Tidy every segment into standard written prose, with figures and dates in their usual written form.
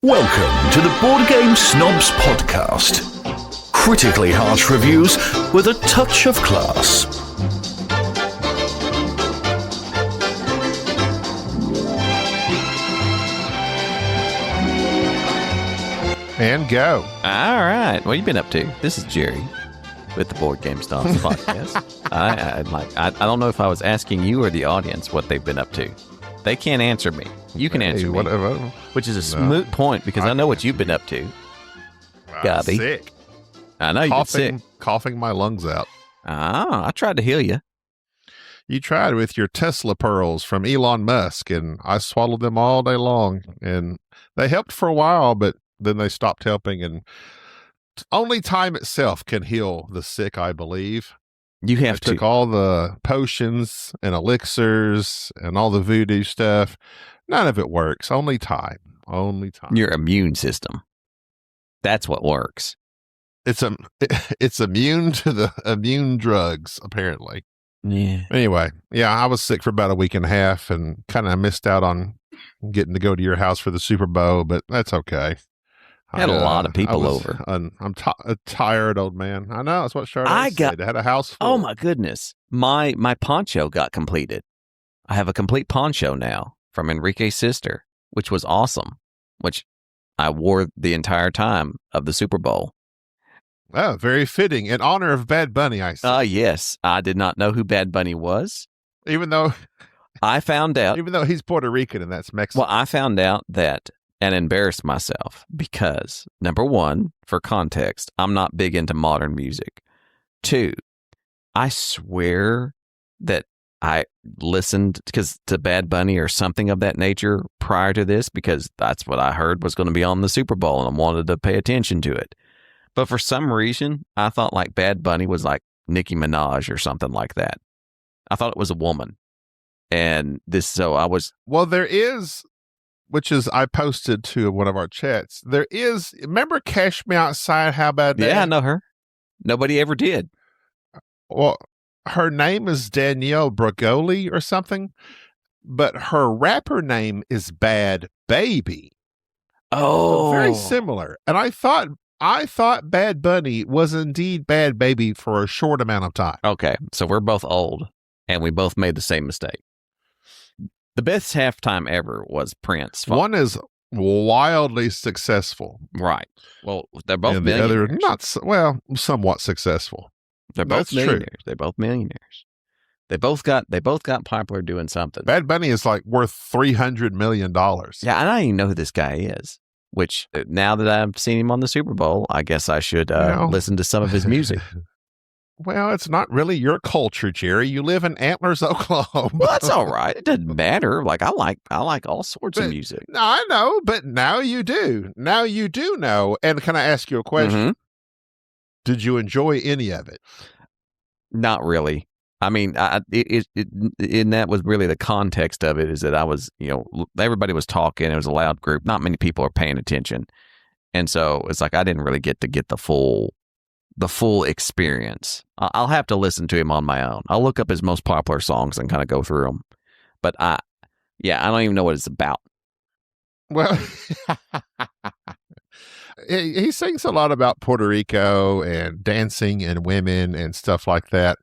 Welcome to the Board Game Snobs podcast. Critically harsh reviews with a touch of class. And go. All right. What have you been up to? This is Jerry with the Board Game Snobs podcast. I don't know if I was asking you or the audience what they've been up to. They can't answer me. You can answer me, whatever. Which is a moot point because I know what you've been up to. I'm sick. I know you've been sick. Coughing my lungs out. I tried to heal you. You tried with your Tesla pearls from Elon Musk, and I swallowed them all day long. And they helped for a while, but then they stopped helping. And only time itself can heal the sick, I believe. You have to. Took all the potions and elixirs and all the voodoo stuff. None of it works. Only time. Only time. Your immune system. That's what works. It's immune to the immune drugs, apparently. Yeah. Anyway, yeah, I was sick for about a week and a half and kind of missed out on getting to go to your house for the Super Bowl, but that's okay. Had a lot of people over. I'm a tired old man. I know. That's what Charlotte said. They had a house full. Oh, my goodness. My poncho got completed. I have a complete poncho now from Enrique's sister, which was awesome, which I wore the entire time of the Super Bowl. Oh, very fitting. In honor of Bad Bunny, I see. Yes. I did not know who Bad Bunny was. Even though I found out. Even though he's Puerto Rican and that's Mexican. Well, I found out that and embarrassed myself because, number one, for context, I'm not big into modern music. Two, I swear that I listened to Bad Bunny or something of that nature prior to this because that's what I heard was going to be on the Super Bowl and I wanted to pay attention to it. But for some reason, I thought like Bad Bunny was like Nicki Minaj or something like that. I thought it was a woman. And Well, there is, which is I posted to one of our chats. There is, remember Cash Me Outside? How about that? Yeah, I know her. Nobody ever did. Well, her name is Danielle Bregoli or something, but her rapper name is Bad Baby. Oh, so very similar. And I thought Bad Bunny was indeed Bad Baby for a short amount of time. Okay, so we're both old, and we both made the same mistake. The best halftime ever was Prince. One is wildly successful. Right. Well, they're both and the millionaires. Other, somewhat successful. They're both That's millionaires. true. They're both millionaires. They both got popular doing something. Bad Bunny is like worth $300 million. Yeah, I don't even know who this guy is. Which now that I've seen him on the Super Bowl, I guess I should listen to some of his music. Well, it's not really your culture, Jerry. You live in Antlers, Oklahoma. Well, that's all right. It doesn't matter. Like I like all sorts of music. I know, but now you do. Now you do know. And can I ask you a question? Mm-hmm. Did you enjoy any of it? Not really. I mean, and that was really the context of it is that I was, everybody was talking. It was a loud group. Not many people are paying attention. And so it's like I didn't really get the full experience. I'll have to listen to him on my own. I'll look up his most popular songs and kind of go through them. But I don't even know what it's about. Well, he sings a lot about Puerto Rico and dancing and women and stuff like that.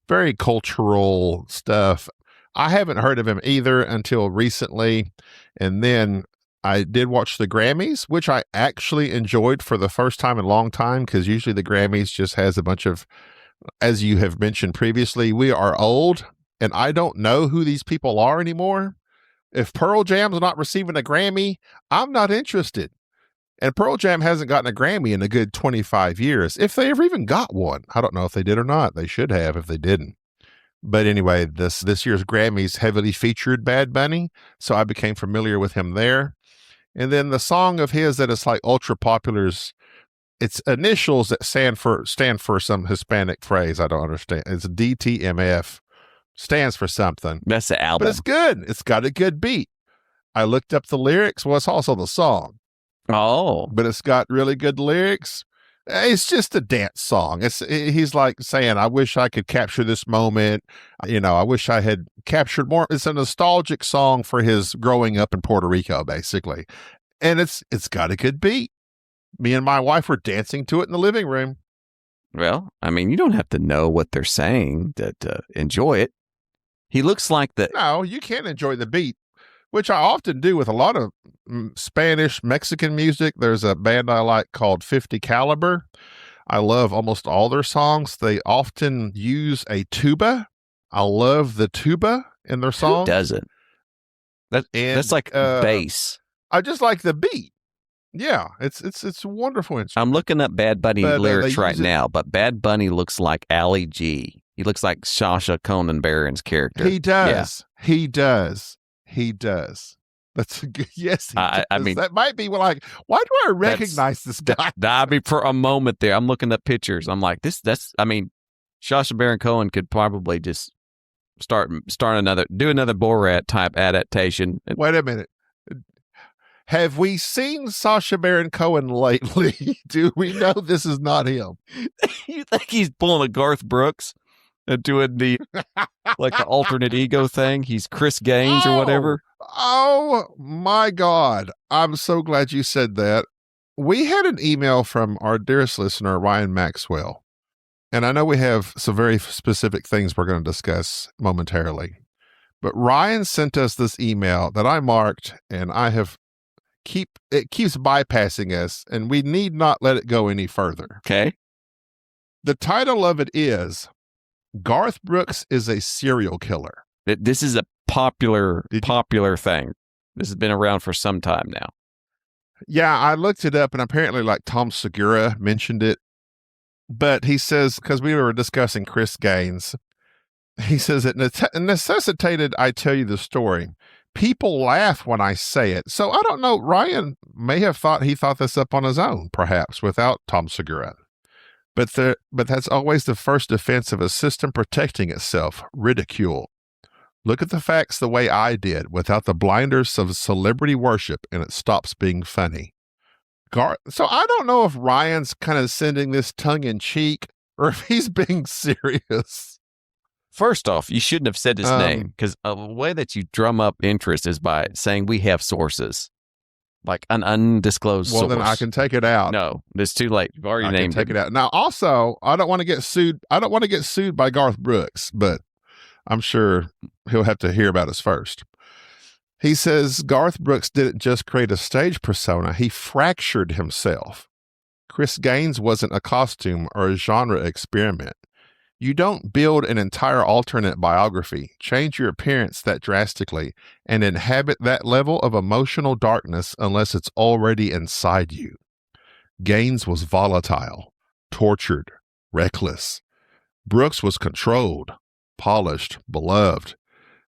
Very cultural stuff. I haven't heard of him either until recently. And then I did watch the Grammys, which I actually enjoyed for the first time in a long time, because usually the Grammys just has a bunch of, as you have mentioned previously, we are old, and I don't know who these people are anymore. If Pearl Jam's not receiving a Grammy, I'm not interested. And Pearl Jam hasn't gotten a Grammy in a good 25 years. If they ever even got one. I don't know if they did or not. They should have if they didn't. But anyway, this year's Grammys heavily featured Bad Bunny, so I became familiar with him there. And then the song of his that is like ultra popular's, it's initials that stand for some Hispanic phrase I don't understand. It's DTMF. Stands for something. That's the album. But it's good. It's got a good beat. I looked up the lyrics. Well, it's also the song. Oh. But it's got really good lyrics. It's just a dance song. He's like saying, I wish I could capture this moment. I wish I had captured more. It's a nostalgic song for his growing up in Puerto Rico, basically. And it's got a good beat. Me and my wife were dancing to it in the living room. Well, I mean, you don't have to know what they're saying to enjoy it. He looks like the No, you can enjoy the beat, which I often do with a lot of Spanish, Mexican music. There's a band I like called 50 Caliber. I love almost all their songs. They often use a tuba. I love the tuba in their songs. Who doesn't? That's like bass. I just like the beat. Yeah, it's a wonderful instrument. I'm looking up Bad Bunny lyrics right now, but Bad Bunny looks like Ali G. He looks like Sacha Conan Baron's character. He does. Yeah. He does. That's a good, yes. I mean, that might be like, why do I recognize this guy? I mean, for a moment there, I'm looking up pictures. I'm like, I mean, Sacha Baron Cohen could probably just do another Borat type adaptation. Wait a minute. Have we seen Sacha Baron Cohen lately? Do we know this is not him? You think he's pulling a Garth Brooks and doing the like the alternate ego thing? He's Chris Gaines or whatever. Oh my God. I'm so glad you said that. We had an email from our dearest listener, Ryan Maxwell. And I know we have some very specific things we're going to discuss momentarily. But Ryan sent us this email that I marked, and it keeps bypassing us, and we need not let it go any further. Okay. The title of it is Garth Brooks is a Serial Killer. This is a popular thing. This has been around for some time now. Yeah, I looked it up, and apparently like Tom Segura mentioned it. But he says, because we were discussing Chris Gaines, he says it necessitated I tell you the story. People laugh when I say it. So I don't know. Ryan may have thought this up on his own, perhaps, without Tom Segura. But that's always the first defense of a system protecting itself, ridicule. Look at the facts the way I did, without the blinders of celebrity worship, and it stops being funny. So I don't know if Ryan's kind of sending this tongue-in-cheek or if he's being serious. First off, you shouldn't have said his name, because the way that you drum up interest is by saying we have sources, like an undisclosed source. Well, then I can take it out. No, it's too late. You've already named it. I can take it out. Now, also, I don't want to get sued. I don't want to get sued by Garth Brooks, but I'm sure he'll have to hear about us first. He says Garth Brooks didn't just create a stage persona. He fractured himself. Chris Gaines wasn't a costume or a genre experiment. You don't build an entire alternate biography, change your appearance that drastically, and inhabit that level of emotional darkness unless it's already inside you. Gaines was volatile, tortured, reckless. Brooks was controlled, polished, beloved.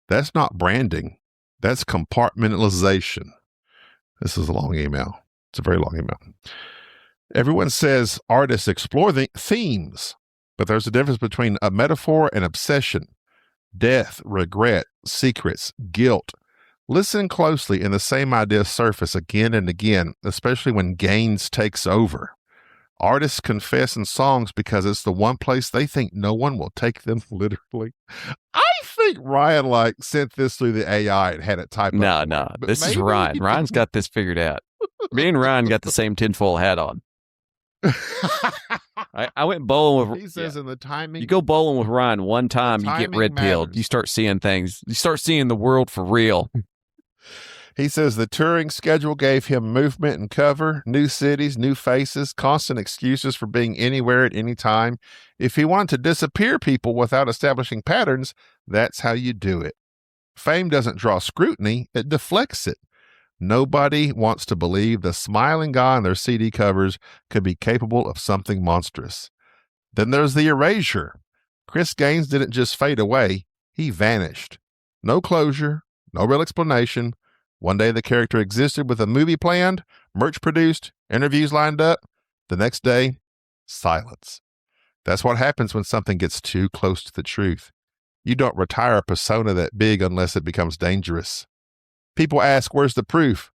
That's not branding. That's compartmentalization. This is a long email. It's a very long email. Everyone says artists explore the themes. But there's a difference between a metaphor and obsession. Death, regret, secrets, guilt. Listen closely and the same ideas surface again and again, especially when Gaines takes over. Artists confess in songs because it's the one place they think no one will take them literally. I think Ryan sent this through the AI and had it typed up. No. This is Ryan. Ryan's got this figured out. Me and Ryan got the same tinfoil hat on. I went bowling with. He says in the timing. You go bowling with Ryan one time, you get red pilled. You start seeing things. You start seeing the world for real. He says the touring schedule gave him movement and cover, new cities, new faces, constant excuses for being anywhere at any time. If he wanted to disappear people without establishing patterns, that's how you do it. Fame doesn't draw scrutiny, it deflects it. Nobody wants to believe the smiling guy on their CD covers could be capable of something monstrous. Then there's the erasure. Chris Gaines didn't just fade away, he vanished. No closure, no real explanation. One day the character existed with a movie planned, merch produced, interviews lined up. The next day, silence. That's what happens when something gets too close to the truth. You don't retire a persona that big unless it becomes dangerous. People ask, where's the proof?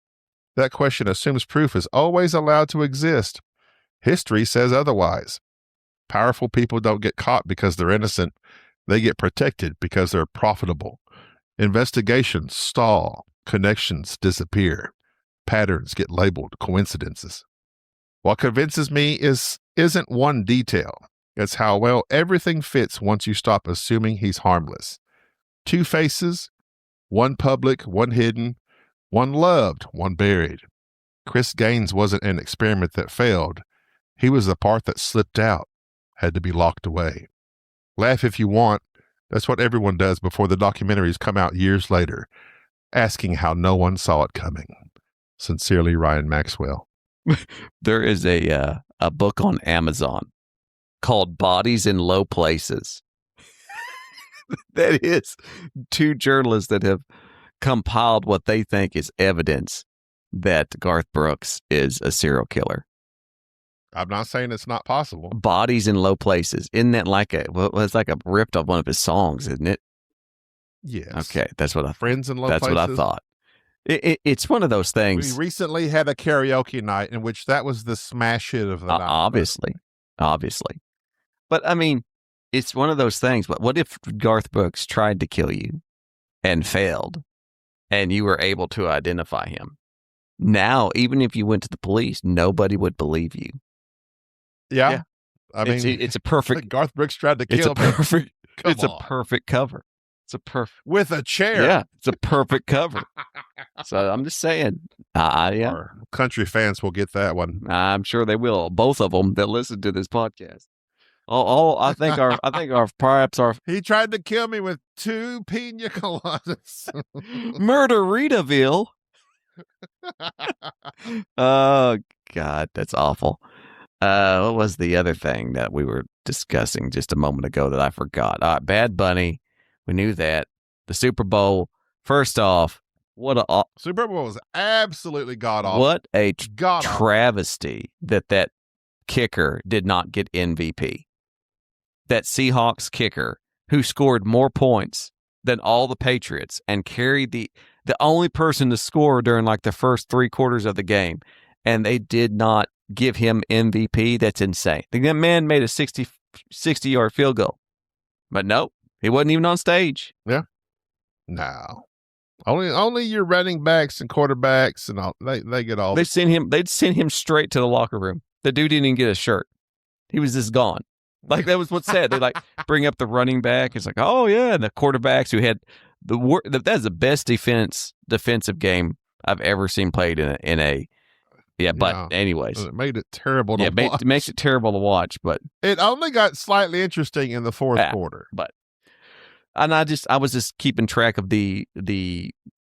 That question assumes proof is always allowed to exist. History says otherwise. Powerful people don't get caught because they're innocent. They get protected because they're profitable. Investigations stall. Connections disappear. patterns get labeled coincidences. What convinces me isn't one detail. It's how well everything fits once you stop assuming he's harmless. 2 faces, one public, one hidden, one loved, one buried. Chris Gaines wasn't an experiment that failed. He was the part that slipped out, had to be locked away. Laugh if you want. That's what everyone does before the documentaries come out years later, asking how no one saw it coming. Sincerely, Ryan Maxwell. There is a book on Amazon called Bodies in Low Places. That is 2 journalists that have compiled what they think is evidence that Garth Brooks is a serial killer. I'm not saying it's not possible. Bodies in Low Places. Isn't that like it's like a ripped off one of his songs, isn't it? Yes. Okay, that's what I Friends in Low Places. That's what I thought. It's one of those things. We recently had a karaoke night in which that was the smash hit of the night. Obviously. But I mean, it's one of those things. But what if Garth Brooks tried to kill you and failed, and you were able to identify him? Now, even if you went to the police, nobody would believe you. Yeah. I mean, it's a perfect. Garth Brooks tried to kill me. It's a perfect cover. It's a perfect with a chair. Yeah, it's a perfect cover. So I'm just saying, yeah. Our country fans will get that one. I'm sure they will. Both of them that listen to this podcast. I think our perhaps our he tried to kill me with 2 pina coladas. Murderitaville. Oh God, that's awful. What was the other thing that we were discussing just a moment ago that I forgot? Bad Bunny. We knew that. The Super Bowl. First off, Super Bowl was absolutely god-awful. What a travesty that kicker did not get MVP. That Seahawks kicker who scored more points than all the Patriots and carried the only person to score during like the first 3 quarters of the game, and they did not give him MVP. That's insane. The man made a 60-yard field goal, but nope. He wasn't even on stage. Yeah. No. Only your running backs and quarterbacks and all they get all. They'd send him straight to the locker room. The dude didn't even get a shirt. He was just gone. Like that was what's said. They like bring up the running back. It's like, oh yeah, and the quarterbacks who had that's the best defensive game I've ever seen played in a. Yeah, but anyways, it made it terrible to watch. It makes it terrible to watch, but it only got slightly interesting in the fourth quarter. But and I was just keeping track of the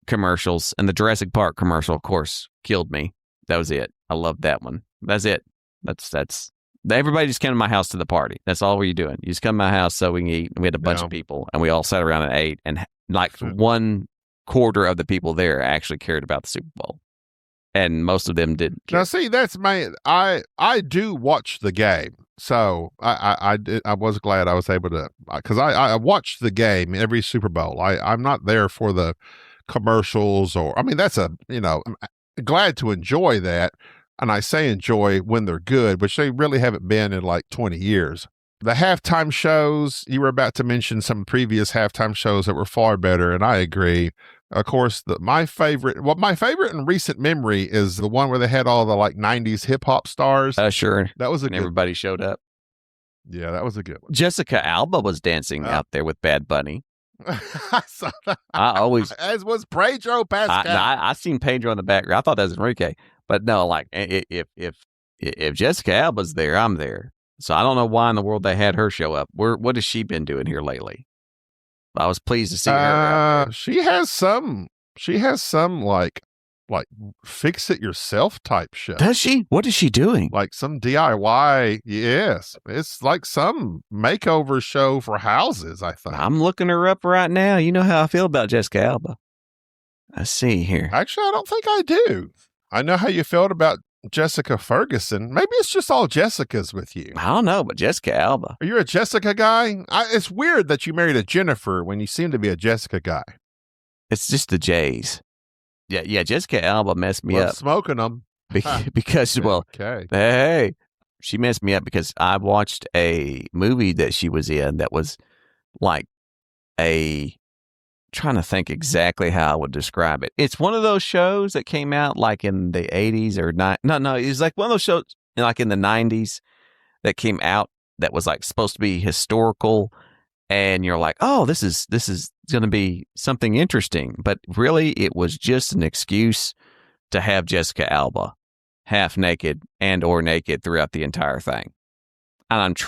commercials, and the Jurassic Park commercial, of course, killed me. That was it. I loved that one. That's it. That's everybody just came to my house to the party. That's all we're doing. You just come to my house so we can eat. And we had a bunch of people, and we all sat around and ate. And like 1/4 of the people there actually cared about the Super Bowl, and most of them didn't care. Now, see, that's I do watch the game, so I was glad I was able to, because I watched the game every Super Bowl. I'm not there for the commercials that's I'm glad to enjoy that. And I say enjoy when they're good, which they really haven't been in like 20 years. The halftime shows, you were about to mention some previous halftime shows that were far better, and I agree. Of course, my favorite in recent memory is the one where they had all the like 90s hip hop stars. Sure. That was everybody showed up. Yeah, that was a good one. Jessica Alba was dancing out there with Bad Bunny. I saw that. As was Pedro Pascal. I seen Pedro in the background. I thought that was Enrique. But no, like if Jessica Alba's there, I'm there. So I don't know why in the world they had her show up. What has she been doing here lately? I was pleased to see her. She has some like fix it yourself type show. Does she? What is she doing? Like some DIY. Yes, it's like some makeover show for houses, I think. I'm looking her up right now. You know how I feel about Jessica Alba. Let's see here. Actually, I don't think I do. I know how you felt about Jessica Ferguson. Maybe it's just all Jessicas with you. I don't know, but Jessica Alba. Are you a Jessica guy? It's weird that you married a Jennifer when you seem to be a Jessica guy. It's just the J's. Yeah. Jessica Alba messed me up. Smoking them. Because, hey, she messed me up because I watched a movie that she was in that was like a trying to think exactly how I would describe it. It's one of those shows that came out like in the 80s or no, it's like one of those shows like in the 90s that came out that was like supposed to be historical, and you're like, oh, this is going to be something interesting, but really it was just an excuse to have Jessica Alba half naked and or naked throughout the entire thing. And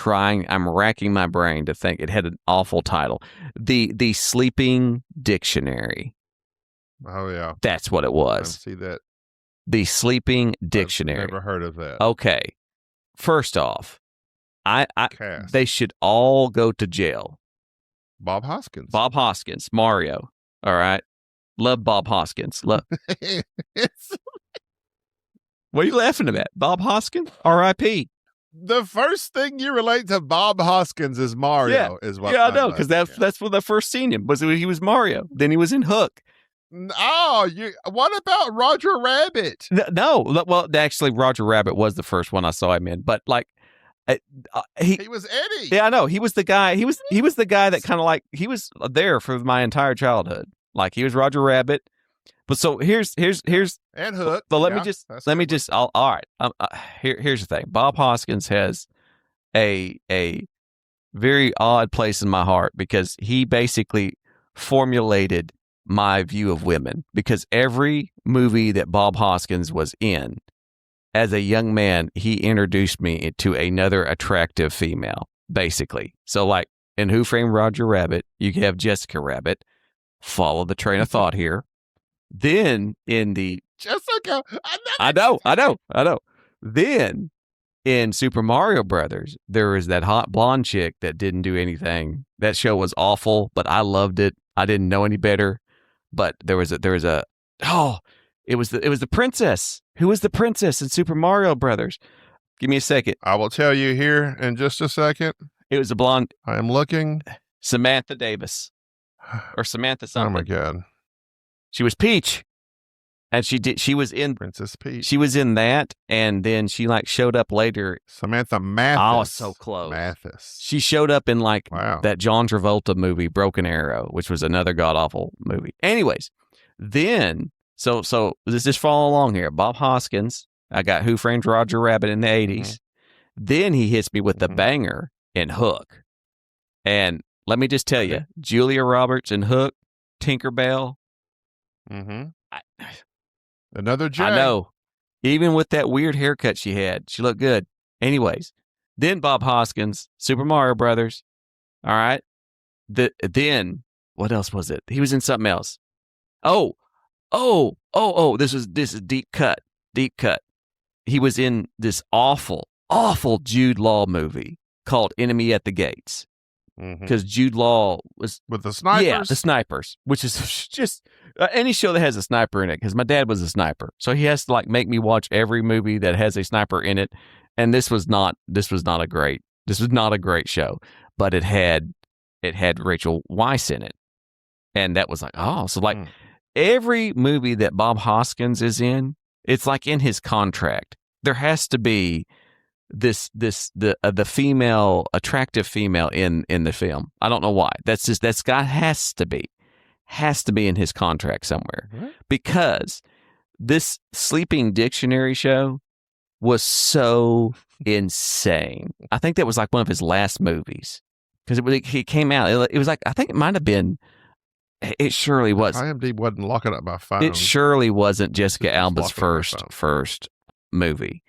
I'm racking my brain to think. It had an awful title. The Sleeping Dictionary. Oh, yeah. That's what it was. I see that. The Sleeping Dictionary. I've never heard of that. Okay. First off, Cast. they should all go to jail. Bob Hoskins. Bob Hoskins, Mario. All right. Love Bob Hoskins. Love. What are you laughing at? Bob Hoskins? R.I.P. The first thing you relate to Bob Hoskins is Mario. Yeah, I know, because that's when I first seen him. He was Mario. Then he was in Hook. Oh, what about Roger Rabbit? No, well, actually, Roger Rabbit was the first one I saw him in. But like, he was Eddie. Yeah, I know. He was the guy. He was the guy that kind of like he was there for my entire childhood. Like he was Roger Rabbit. But so here's and Hook. But let me just. All right. Here's the thing. Bob Hoskins has a very odd place in my heart because he basically formulated my view of women. Because every movie that Bob Hoskins was in, as a young man, he introduced me to another attractive female. Basically, so like in Who Framed Roger Rabbit, you have Jessica Rabbit. Follow the train of thought here. Then in the Jessica, I know. Then in Super Mario Brothers, there was that hot blonde chick that didn't do anything. That show was awful, but I loved it. I didn't know any better. But it was the princess. Who was the princess in Super Mario Brothers? Give me a second. I will tell you here in just a second. It was a blonde. I am looking. Samantha Davis or Samantha something. Oh my God. She was Peach, and she was in Princess Peach. She was in that, and then she like showed up later. Samantha Mathis. Oh, so close. Mathis. She showed up in like that John Travolta movie, Broken Arrow, which was another god awful movie. Anyways, then so let's just follow along here. Bob Hoskins. I got Who Framed Roger Rabbit in the 80s. Mm-hmm. Then he hits me with the banger in Hook, and let me just tell you, Julia Roberts in Hook, Tinkerbell. Mm-hmm. Another J. I know. Even with that weird haircut she had, she looked good. Anyways, then Bob Hoskins, Super Mario Brothers. All right. Then what else was it? He was in something else. Oh. This is deep cut. Deep cut. He was in this awful Jude Law movie called Enemy at the Gates. Because Jude Law was with the snipers. Yeah, the snipers, which is just any show that has a sniper in it. Because my dad was a sniper, so he has to like make me watch every movie that has a sniper in it. And this was not a great show, but it had Rachel Weisz in it, and that was like every movie that Bob Hoskins is in, it's like in his contract. There has to be the female, attractive female in the film. I don't know why. That guy has to be in his contract somewhere, because this Sleeping Dictionary show was so insane. I think that was like one of his last movies because he came out. It was like, I think it might have been. It surely was. IMDb wasn't locking up my phone. It surely wasn't Jessica Alba's first movie.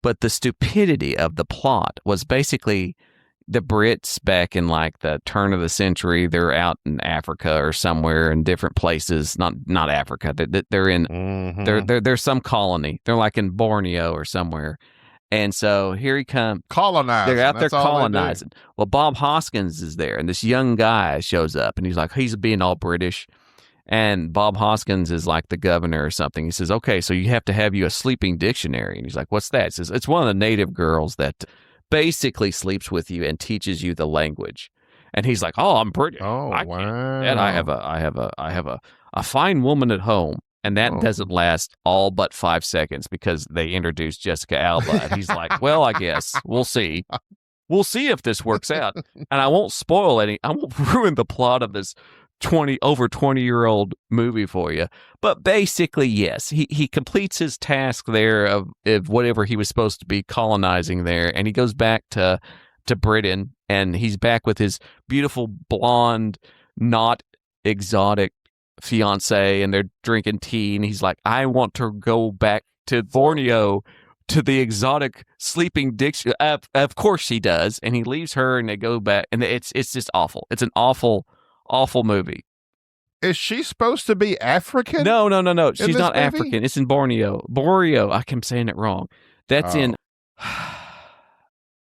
But the stupidity of the plot was basically the Brits back in like the turn of the century. They're out in Africa or somewhere in different places. Not Africa. They're in they're some colony. They're like in Borneo or somewhere. And so here he comes. Colonizing. They're out there colonizing. Well, Bob Hoskins is there, and this young guy shows up, and he's being all British. And Bob Hoskins is like the governor or something. He says, okay, so you have to have you a sleeping dictionary. And he's like, what's that? He says, it's one of the native girls that basically sleeps with you and teaches you the language. And he's like, oh, I'm British. Oh, wow. And I have a fine woman at home. And that doesn't last all but 5 seconds because they introduced Jessica Alba. And he's like, well, I guess we'll see. We'll see if this works out. And I won't ruin the plot of this over 20-year-old movie for you. But basically, yes, he completes his task there of whatever he was supposed to be colonizing there, and he goes back to Britain, and he's back with his beautiful blonde, not exotic fiance, and they're drinking tea, and he's like, I want to go back to Borneo to the exotic sleeping diction. Of course he does, and he leaves her, and they go back, and it's just awful. It's an awful movie. Is she supposed to be African? No. She's not movie? African. It's in Borneo. I keep saying it wrong. That's in.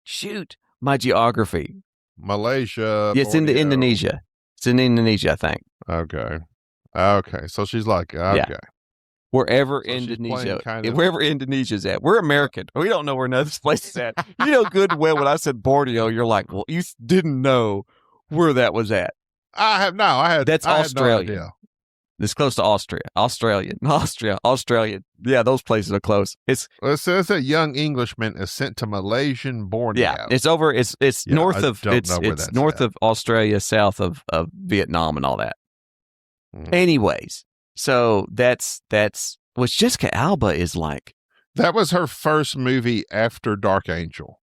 Shoot, my geography. Malaysia. It's in Indonesia. It's in Indonesia, I think. Okay. So she's like, okay. Yeah. Wherever So wherever Indonesia's at. We're American. We don't know where another place is at. You know good and well when I said Borneo, you're like, well, you didn't know where that was at. That's Australia. No idea. It's close to Austria. Australia. Yeah, those places are close. It says a young Englishman is sent to Malaysian Borneo. Yeah, it's over. It's north of. It's north of Australia, south of Vietnam, and all that. Anyways, so that's what Jessica Alba is like. That was her first movie after Dark Angel.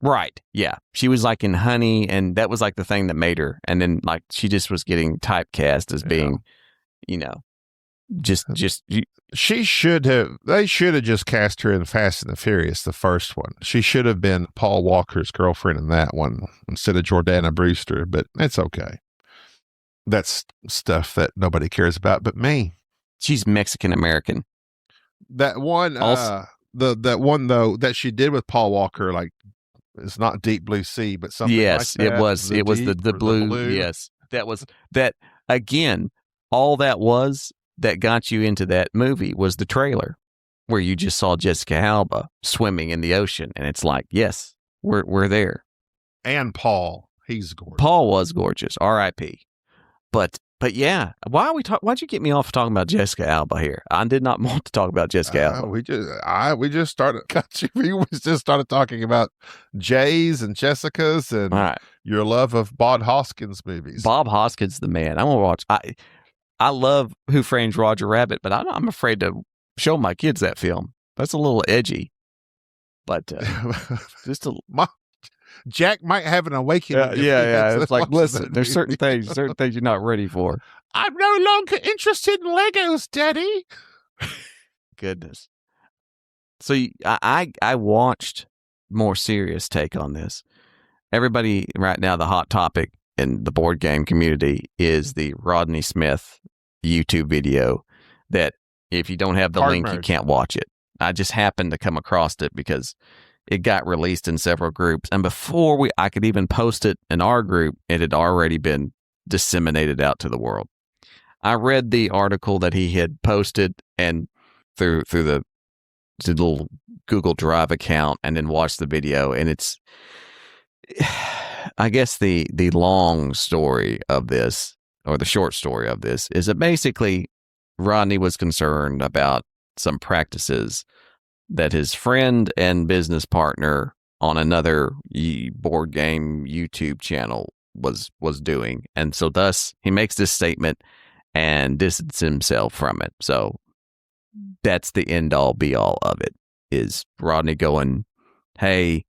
Right. Yeah. She was like in Honey, and that was like the thing that made her. And then like she just was getting typecast as being, They should have just cast her in Fast and the Furious, the first one. She should have been Paul Walker's girlfriend in that one instead of Jordana Brewster, but it's okay. That's stuff that nobody cares about but me. She's Mexican American. That one, that one though that she did with Paul Walker, like it's not Deep Blue Sea, but something. Yes, like that. It was the blue. Yes, that was that again. All that got you into that movie was the trailer, where you just saw Jessica Alba swimming in the ocean, and it's like, yes, we're there. And Paul, he's gorgeous. Paul was gorgeous. R.I.P. But yeah, why'd you get me off talking about Jessica Alba here? I did not want to talk about Jessica Alba. We just started talking about Jays and Jessicas and your love of Bob Hoskins movies. Bob Hoskins, the man. I'm gonna watch. I love Who Framed Roger Rabbit, but I'm afraid to show my kids that film. That's a little edgy. But Jack might have an awakening. Yeah. It's like, listen, there's certain things you're not ready for. I'm no longer interested in Legos, Daddy. Goodness. So I watched more serious take on this. Everybody right now, the hot topic in the board game community is the Rodney Smith YouTube video that if you don't have the link, you can't watch it. I just happened to come across it because it got released in several groups. And before I could even post it in our group, it had already been disseminated out to the world. I read the article that he had posted and through the little Google Drive account and then watched the video. And it's, I guess the long story of this, or the short story of this, is that basically Rodney was concerned about some practices that his friend and business partner on another board game YouTube channel was doing. And so thus he makes this statement and distances himself from it. So that's the end all be all of it, is Rodney going, hey,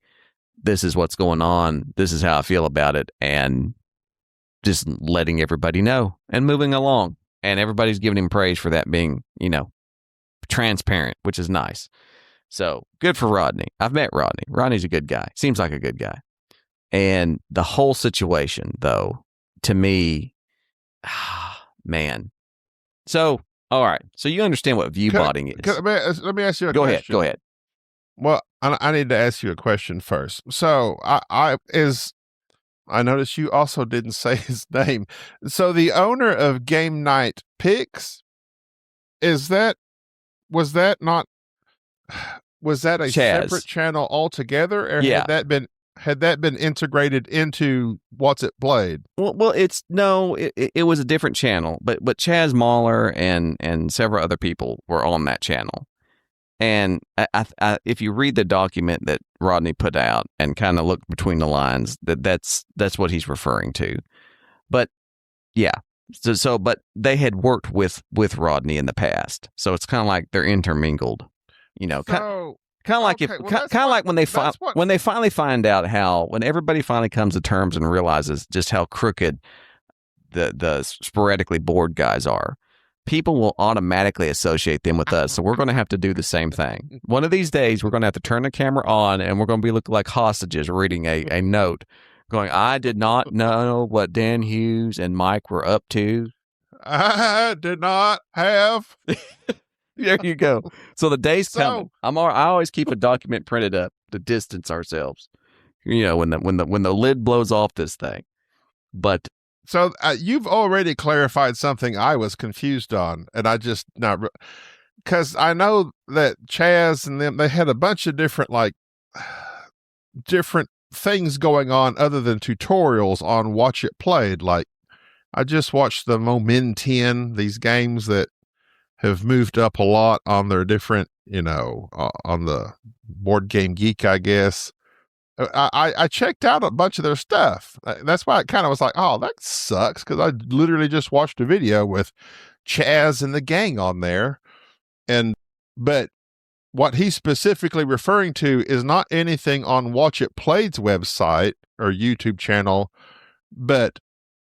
this is what's going on. This is how I feel about it. And just letting everybody know and moving along. And everybody's giving him praise for that being, transparent, which is nice. So good for Rodney. I've met Rodney. Rodney's a good guy. Seems like a good guy. And the whole situation, though, to me, man. So, all right. So you understand what view botting is. Let me ask you a question. Go ahead. Well, I need to ask you a question first. So I noticed you also didn't say his name. So the owner of Game Night Picks, was that a Chaz. separate channel altogether, or had that been integrated into What's It Played? Well, it was a different channel, but Chaz Mahler and several other people were on that channel. And I, if you read the document that Rodney put out and kind of look between the lines, that's what he's referring to. But yeah, But they had worked with Rodney in the past, so it's kind of like they're intermingled. Kind of like when they finally find out when everybody finally comes to terms and realizes just how crooked the sporadically bored guys are. People will automatically associate them with us. So we're going to have to do the same thing. One of these days, we're going to have to turn the camera on and we're going to be looking like hostages reading a note going, I did not know what Dan Hughes and Mike were up to. I did not have. There you go. So the day's coming. I always keep a document printed up to distance ourselves, when the lid blows off this thing. But so you've already clarified something I was confused on, and I just not because I know that Chaz and them, they had a bunch of different different things going on other than tutorials on Watch It Played. Like I just watched the Moment 10, these games that have moved up a lot on their different, on the Board Game Geek, I guess. I checked out a bunch of their stuff. That's why it kind of was like, oh, that sucks, because I literally just watched a video with Chaz and the gang on there. But what he's specifically referring to is not anything on Watch It Played's website or YouTube channel, but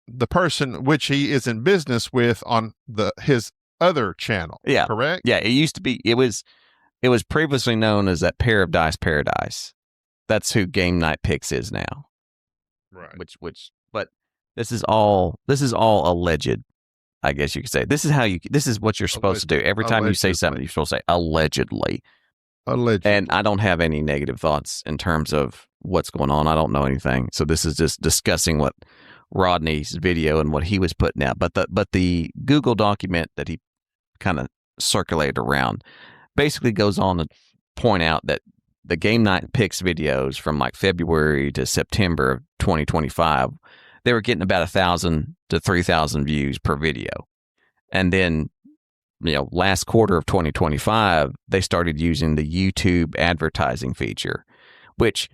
the person which he is in business with on his other channel. Yeah. Correct? Yeah. It used to be, it was previously known as that Pair of Dice Paradise. That's who Game Night Picks is now. Right. But this is all alleged, I guess you could say. This is what you're supposed to do. Every time you say something, you're supposed to say allegedly. Allegedly. And I don't have any negative thoughts in terms of what's going on. I don't know anything. So this is just discussing what Rodney's video and what he was putting out. But the Google document that he kind of circulated around basically goes on to point out that the Game Night Picks videos from like February to September of 2025, they were getting about 1,000 to 3,000 views per video. And then, last quarter of 2025, they started using the YouTube advertising feature, which,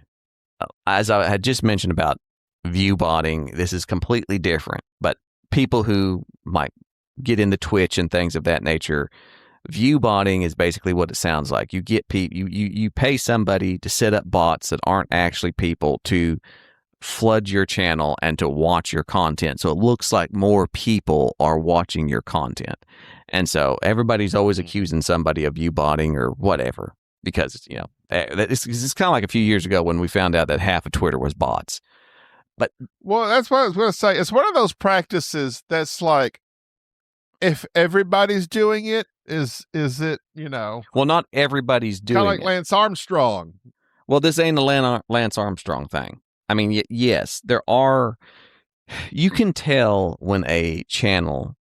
as I had just mentioned about view botting, this is completely different. But people who might get into Twitch and things of that nature, view botting is basically what it sounds like. You get you pay somebody to set up bots that aren't actually people to flood your channel and to watch your content. So it looks like more people are watching your content. And so everybody's always accusing somebody of view botting or whatever, because it's kind of like a few years ago when we found out that half of Twitter was bots. But that's what I was going to say. It's one of those practices that's like, if everybody's doing it, is it, Well, not everybody's doing kind of like Lance Armstrong. Well, this ain't a Lance Armstrong thing. I mean, yes, there are. You can tell when a channel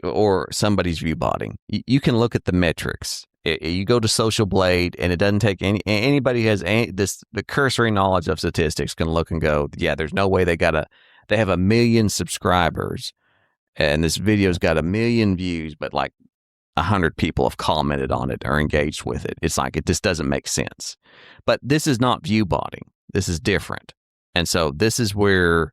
or somebody's view botting. You can look at the metrics. You go to Social Blade, and it doesn't take anybody who has the cursory knowledge of statistics can look and go, yeah, there's no way they have 1 million subscribers, and this video's got 1 million views, but like 100 people have commented on it or engaged with it. It's like, it just doesn't make sense. But this is not view botting. This is different. And so this is where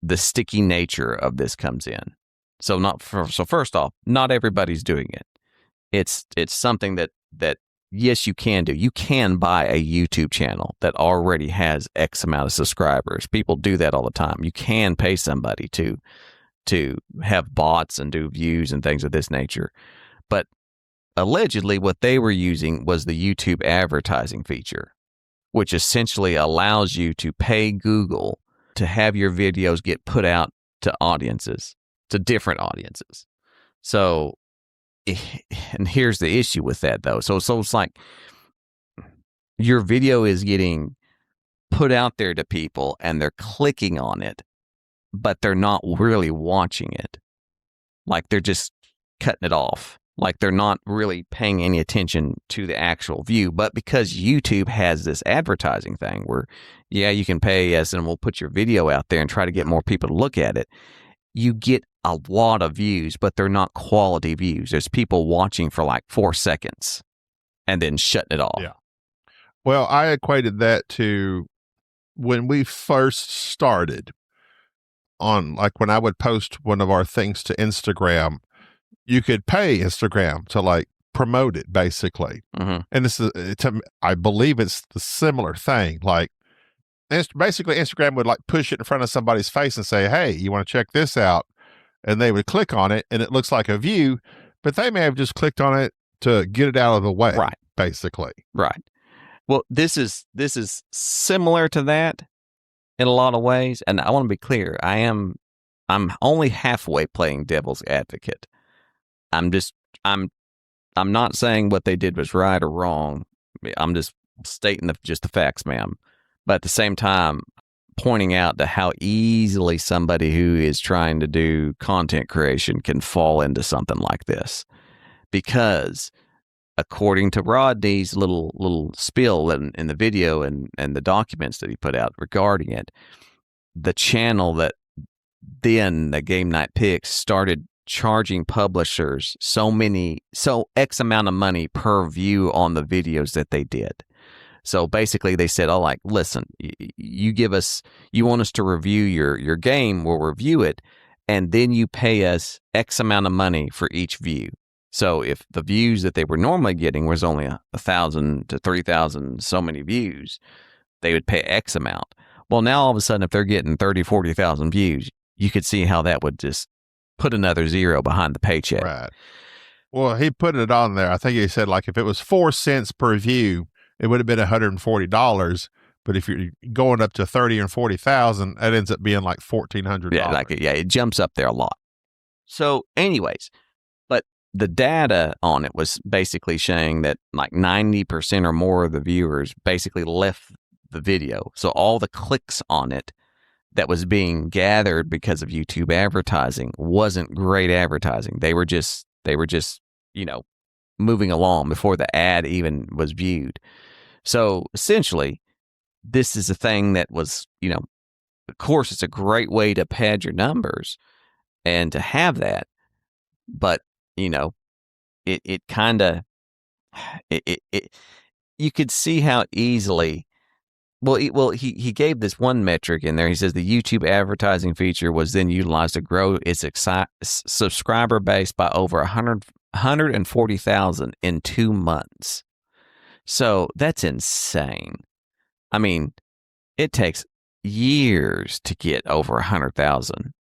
the sticky nature of this comes in. So first off, not everybody's doing it. It's something that yes, you can do. You can buy a YouTube channel that already has X amount of subscribers. People do that all the time. You can pay somebody to have bots and do views and things of this nature. But allegedly what they were using was the YouTube advertising feature, which essentially allows you to pay Google to have your videos get put out to audiences, to different audiences. So, and here's the issue with that though. So it's like your video is getting put out there to people and they're clicking on it, but they're not really watching it. Like they're just cutting it off. Like they're not really paying any attention to the actual view. But because YouTube has this advertising thing where, yeah, you can pay us and we'll put your video out there and try to get more people to look at it, you get a lot of views, but they're not quality views. There's people watching for like 4 seconds and then shutting it off. Yeah. Well, I equated that to when we first started. on, like when I would post one of our things to Instagram, you could pay Instagram to like promote it basically. Mm-hmm. And I believe it's the similar thing. Like basically Instagram would like push it in front of somebody's face and say, hey, you want to check this out? And they would click on it and it looks like a view, but they may have just clicked on it to get it out of the way. Right. Basically. Right. Well, this is similar to that in a lot of ways. And I want to be clear. I'm only halfway playing devil's advocate. I'm not saying what they did was right or wrong. I'm just stating just the facts, ma'am. But at the same time, pointing out to how easily somebody who is trying to do content creation can fall into something like this. Because according to Rodney's little spiel in the video and the documents that he put out regarding it, the channel that Game Night Picks started charging publishers so X amount of money per view on the videos that they did. So basically they said, oh, like, listen, you want us to review your game, we'll review it, and then you pay us X amount of money for each view. So if the views that they were normally getting was only 1,000 to 3,000 so many views, they would pay X amount. Well, now all of a sudden, if they're getting 30, 40,000 views, you could see how that would just put another zero behind the paycheck. Right. Well, he put it on there. I think he said like if it was 4 cents per view, it would have been $140. But if you're going up to 30 and 40,000, that ends up being like $1,400. Yeah, it jumps up there a lot. So anyways, but the data on it was basically showing that like 90% or more of the viewers basically left the video. So all the clicks on it that was being gathered because of YouTube advertising wasn't great advertising. They were just, moving along before the ad even was viewed. So essentially, this is a thing that was, of course, it's a great way to pad your numbers and to have that. But, it kind of, you could see how easily. He gave this one metric in there. He says the YouTube advertising feature was then utilized to grow its subscriber base by over 140,000 in 2 months. So that's insane. I mean, it takes years to get over 100,000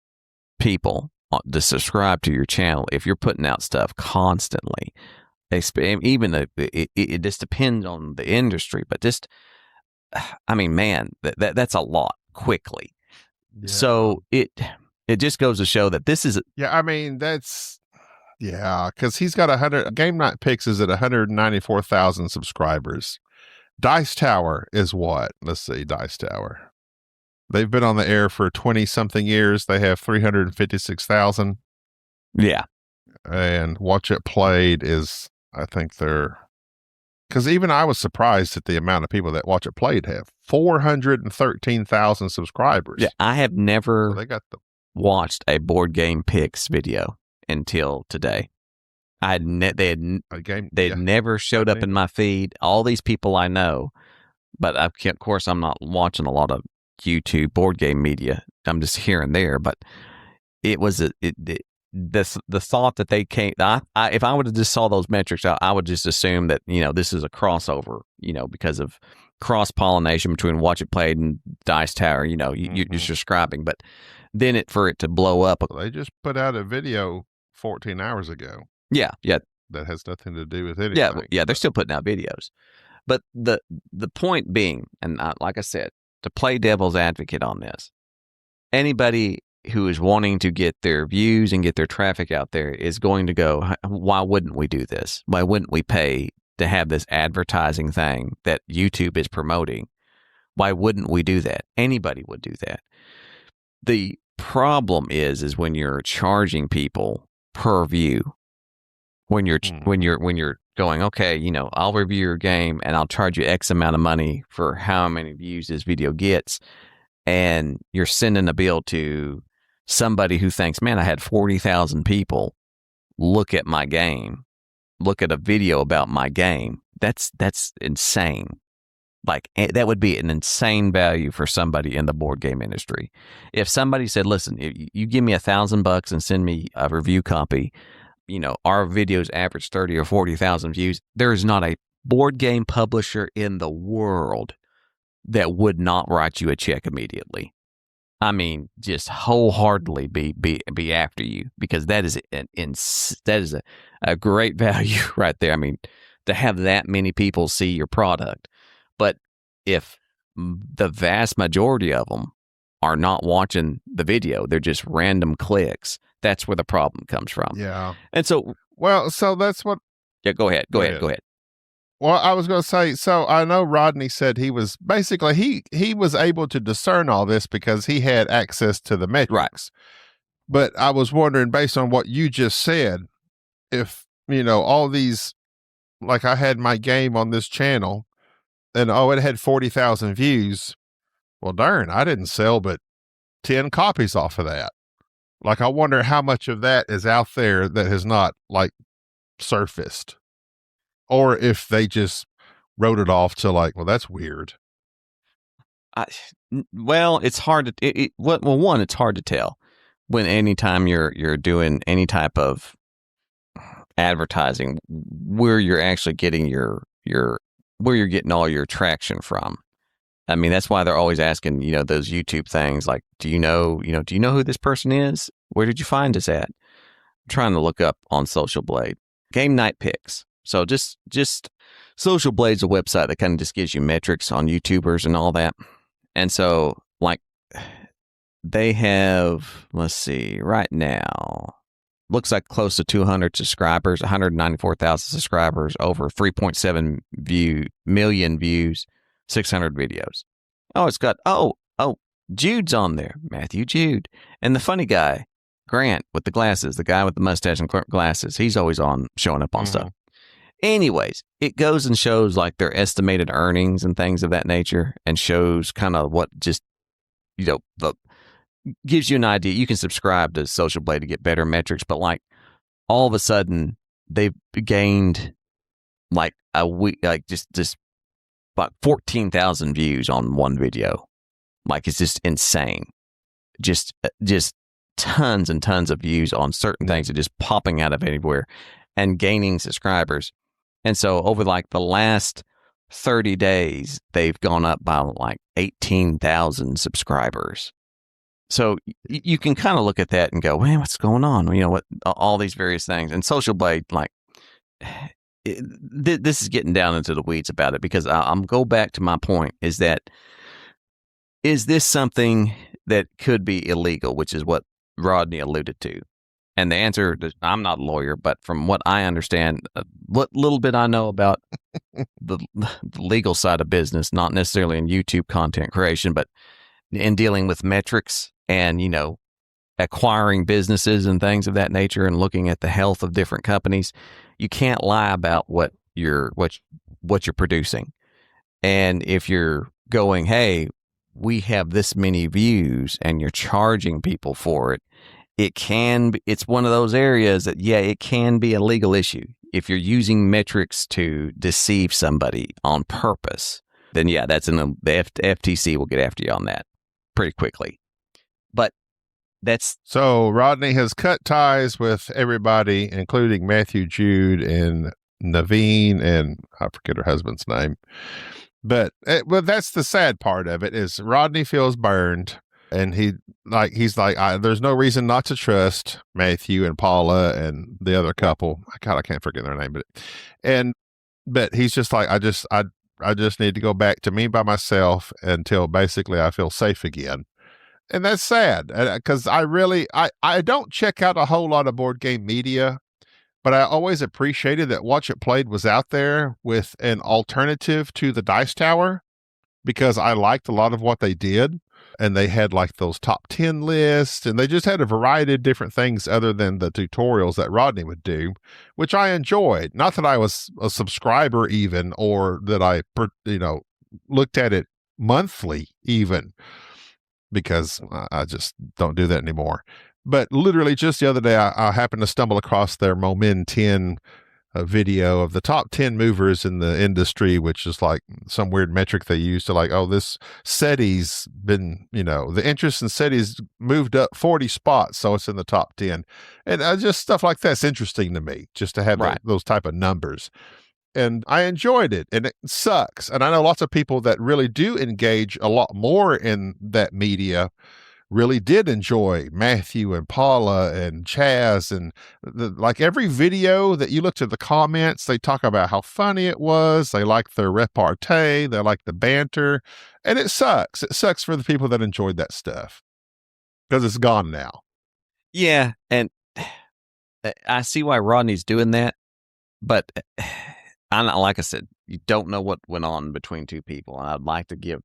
people to subscribe to your channel if you're putting out stuff constantly. Even it just depends on the industry, but just. I mean, man, that's a lot quickly. Yeah. So it just goes to show that this is. Yeah, I mean, because he's got 100. Game Night Picks is at 194,000 subscribers. Dice Tower is what? Let's see, Dice Tower. They've been on the air for 20 something years. They have 356,000. Yeah. And Watch It Played is, I think they're. Because even I was surprised at the amount of people that Watch It Played have 413,000 subscribers. Yeah, I have never watched a Board Game Picks video until today. They had never showed up in my feed. All these people I know, but of course I'm not watching a lot of YouTube board game media. I'm just here and there. But it was the thought that they came. If I would have just saw those metrics, I would just assume that this is a crossover. Because of cross pollination between Watch It Played and Dice Tower. You're subscribing, but then for it to blow up. They just put out a video 14 hours ago. Yeah. That has nothing to do with anything. Yeah. They're still putting out videos, but the point being, and like I said, to play devil's advocate on this, anybody who is wanting to get their views and get their traffic out there is going to go, why wouldn't we do this? Why wouldn't we pay to have this advertising thing that YouTube is promoting? Why wouldn't we do that? Anybody would do that. The problem is when you're charging people per view, when you're going, okay, I'll review your game and I'll charge you X amount of money for how many views this video gets, and you're sending a bill to somebody who thinks, man, I had 40,000 people look at my game, look at a video about my game. That's insane. Like, that would be an insane value for somebody in the board game industry. If somebody said, listen, if you give me $1,000 and send me a review copy, our videos average 30 or 40,000 views. There is not a board game publisher in the world that would not write you a check immediately. I mean, just wholeheartedly be after you, because that is a great value right there. I mean, to have that many people see your product. But if the vast majority of them are not watching the video, they're just random clicks, that's where the problem comes from. Yeah. And so, so that's what. Yeah, go ahead. Well, I was going to say, so I know Rodney said he was basically, he was able to discern all this because he had access to the metrics. Right. But I was wondering, based on what you just said, if, all these, like I had my game on this channel and, it had 40,000 views. Well, darn, I didn't sell but 10 copies off of that. Like, I wonder how much of that is out there that has not, like, surfaced. Or if they just wrote it off to like, well, that's weird. It's hard to, one, it's hard to tell when anytime you're doing any type of advertising where you're actually getting where you're getting all your traction from. I mean, that's why they're always asking, those YouTube things like, do you know who this person is? Where did you find us at? I'm trying to look up on Social Blade. Game Night Picks. So just Social Blade's a website that kind of just gives you metrics on YouTubers and all that. And so, like, they have, let's see, right now, looks like close to 200 subscribers, 194,000 subscribers, over 3.7 million views, 600 videos. Oh, it's got, Jude's on there, Matthew Jude. And the funny guy, Grant, with the glasses, the guy with the mustache and glasses, he's always showing up on stuff. Anyways, it goes and shows like their estimated earnings and things of that nature, and shows kind of what just, gives you an idea. You can subscribe to Social Blade to get better metrics, but like all of a sudden they've gained like a week, like just about 14,000 views on one video. Like, it's just insane. Just tons and tons of views on certain things that just popping out of anywhere and gaining subscribers. And so over like the last 30 days, they've gone up by like 18,000 subscribers. So you can kind of look at that and go, man, what's going on? What all these various things. And Social Blade, like, this is getting down into the weeds about it, because I'm go back to my point is this something that could be illegal, which is what Rodney alluded to? And the answer, I'm not a lawyer, but from what I understand, what little bit I know about the legal side of business, not necessarily in YouTube content creation, but in dealing with metrics and, acquiring businesses and things of that nature and looking at the health of different companies, you can't lie about what you're producing. And if you're going, hey, we have this many views and you're charging people for it, it's one of those areas that, it can be a legal issue. If you're using metrics to deceive somebody on purpose, then that's the FTC will get after you on that pretty quickly. But so Rodney has cut ties with everybody, including Matthew Jude and Naveen, and I forget her husband's name. But that's the sad part of it, is Rodney feels burned. And he's like, there's no reason not to trust Matthew and Paula and the other couple. I can't forget their name, but he's just like, I just need to go back to me by myself until basically I feel safe again. And that's sad, because I don't check out a whole lot of board game media, but I always appreciated that Watch It Played was out there with an alternative to the Dice Tower, because I liked a lot of what they did. And they had like those top 10 lists, and they just had a variety of different things other than the tutorials that Rodney would do, which I enjoyed. Not that I was a subscriber even, or that I, looked at it monthly even, because I just don't do that anymore. But literally just the other day, I happened to stumble across their Moment 10 a video of the top 10 movers in the industry, which is like some weird metric they use to like, oh, this SETI's been, the interest in SETI's moved up 40 spots, so it's in the top 10. And just stuff like that's interesting to me, just to have those type of numbers. And I enjoyed it, and it sucks. And I know lots of people that really do engage a lot more in that media really did enjoy Matthew and Paula and Chaz, and like every video that you look to the comments, they talk about how funny it was. They like their repartee. They like the banter, and it sucks. It sucks for the people that enjoyed that stuff because it's gone now. Yeah. And I see why Rodney's doing that, but I'm not, like I said, you don't know what went on between two people. And I'd like to give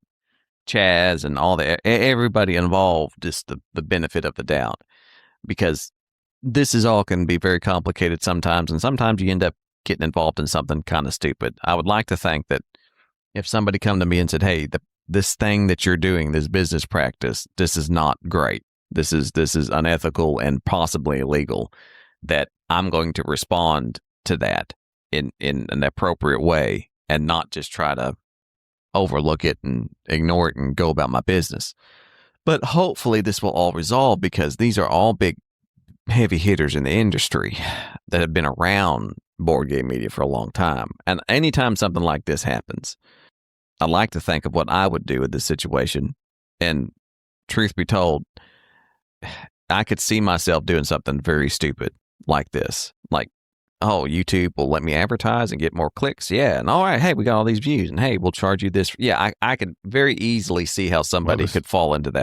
Chaz and everybody involved just the benefit of the doubt, because this is all can be very complicated sometimes, and sometimes you end up getting involved in something kind of stupid. I would like to think that if somebody come to me and said, hey, this thing that you're doing, this business practice, this is not great. This is unethical and possibly illegal, that I'm going to respond to that in an appropriate way and not just try to overlook it and ignore it and go about my business. But hopefully this will all resolve, because these are all big, heavy hitters in the industry that have been around board game media for a long time. And anytime something like this happens, I like to think of what I would do in this situation. And truth be told, I could see myself doing something very stupid like this. Like, oh, YouTube will let me advertise and get more clicks. Yeah. And all right, hey, we got all these views, and hey, we'll charge you this. Yeah, I could very easily see how somebody could fall into that.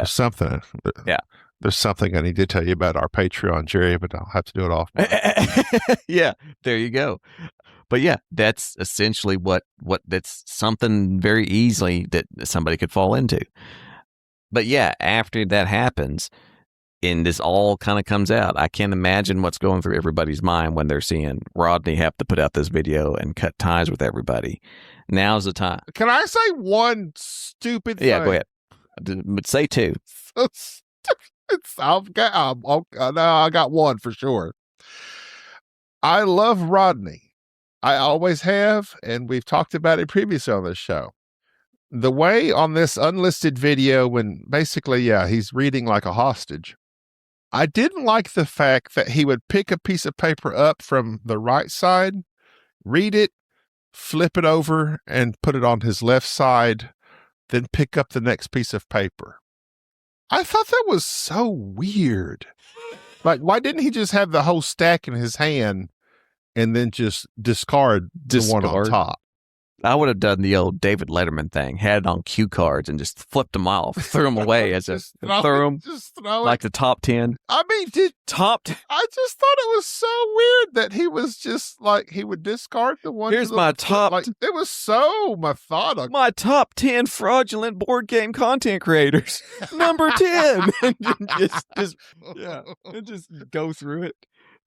There's something I need to tell you about our Patreon, Jerry, but I'll have to do it off. Yeah, there you go. But yeah, that's essentially what that's something very easily that somebody could fall into. But yeah, after that happens, and this all kind of comes out, I can't imagine what's going through everybody's mind when they're seeing Rodney have to put out this video and cut ties with everybody. Now's the time. Can I say one stupid thing? Yeah, go ahead. But say two. I got one for sure. I love Rodney. I always have, and we've talked about it previously on this show. The way on this unlisted video, when basically, he's reading like a hostage, I didn't like the fact that he would pick a piece of paper up from the right side, read it, flip it over, and put it on his left side, then pick up the next piece of paper. I thought that was so weird. Like, why didn't he just have the whole stack in his hand and then just discard the one on top? I would have done the old David Letterman thing, had it on cue cards and just flipped them off, threw them away as just throw them like the top 10. I mean, I just thought it was so weird that he was just like, he would discard the one. Here's my top. Like, it was so methodical. My top 10 fraudulent board game content creators. Number 10. And just go through it.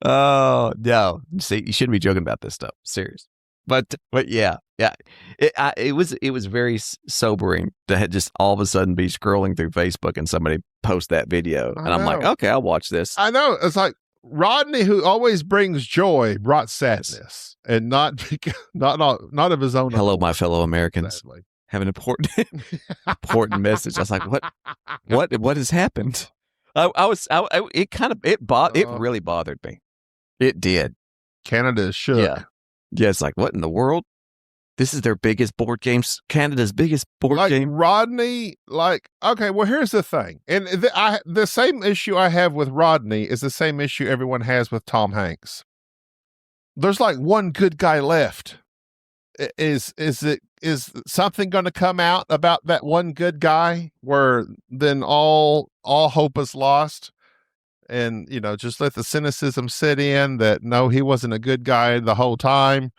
Oh, no. See, you shouldn't be joking about this stuff. Serious. But yeah. It was very sobering to just all of a sudden be scrolling through Facebook and somebody post that video, and I'm like, okay, I'll watch this. I know, it's like Rodney, who always brings joy, brought sadness, and not of his own. Hello, my fellow Americans. Sadly. Have an important message. I was like, what has happened? It really bothered me. It did. Canada is shook. Yeah, it's like, what in the world? This is their biggest board games, Canada's biggest board game. Rodney, okay, well, here's the thing. And the same issue I have with Rodney is the same issue everyone has with Tom Hanks. There's like one good guy left. Is something going to come out about that one good guy where then all hope is lost? And, just let the cynicism sit in that, no, he wasn't a good guy the whole time.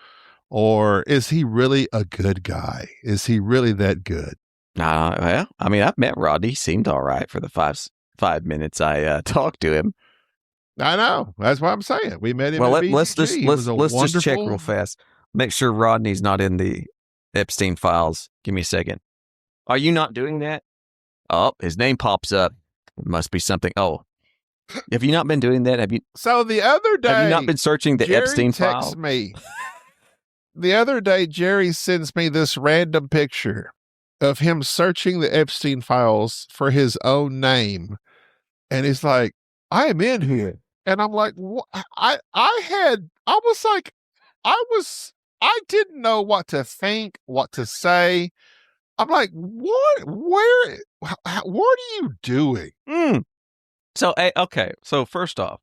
Or is he really a good guy? Is he really that good? Well, I mean, I've met Rodney. He seemed all right for the 5 minutes I talked to him. I know. That's what I'm saying. We met him. Well, let's just check real fast. Make sure Rodney's not in the Epstein files. Give me a second. Are you not doing that? Oh, his name pops up. It must be something. Oh, Have you not been doing that? So the other day, Have you not been searching the Jerry Epstein texts file? me. The other day, Jerry sends me this random picture of him searching the Epstein files for his own name. And he's like, I am in here. And I'm like, what? I was like, I didn't know what to think, what to say. I'm like, what are you doing? So, okay. So first off,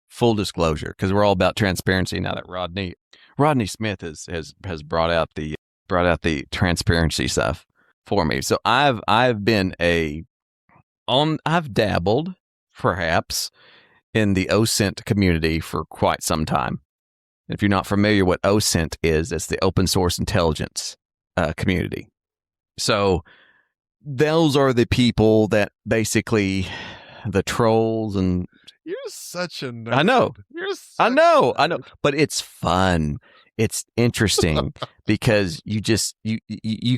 full disclosure, because we're all about transparency now that Rodney Smith has brought out the transparency stuff for me. So I've dabbled perhaps in the OSINT community for quite some time. If you're not familiar what OSINT is, it's the open source intelligence community. So those are the people that basically the trolls and You're such a nerd. I know. I know. But it's fun. It's interesting because you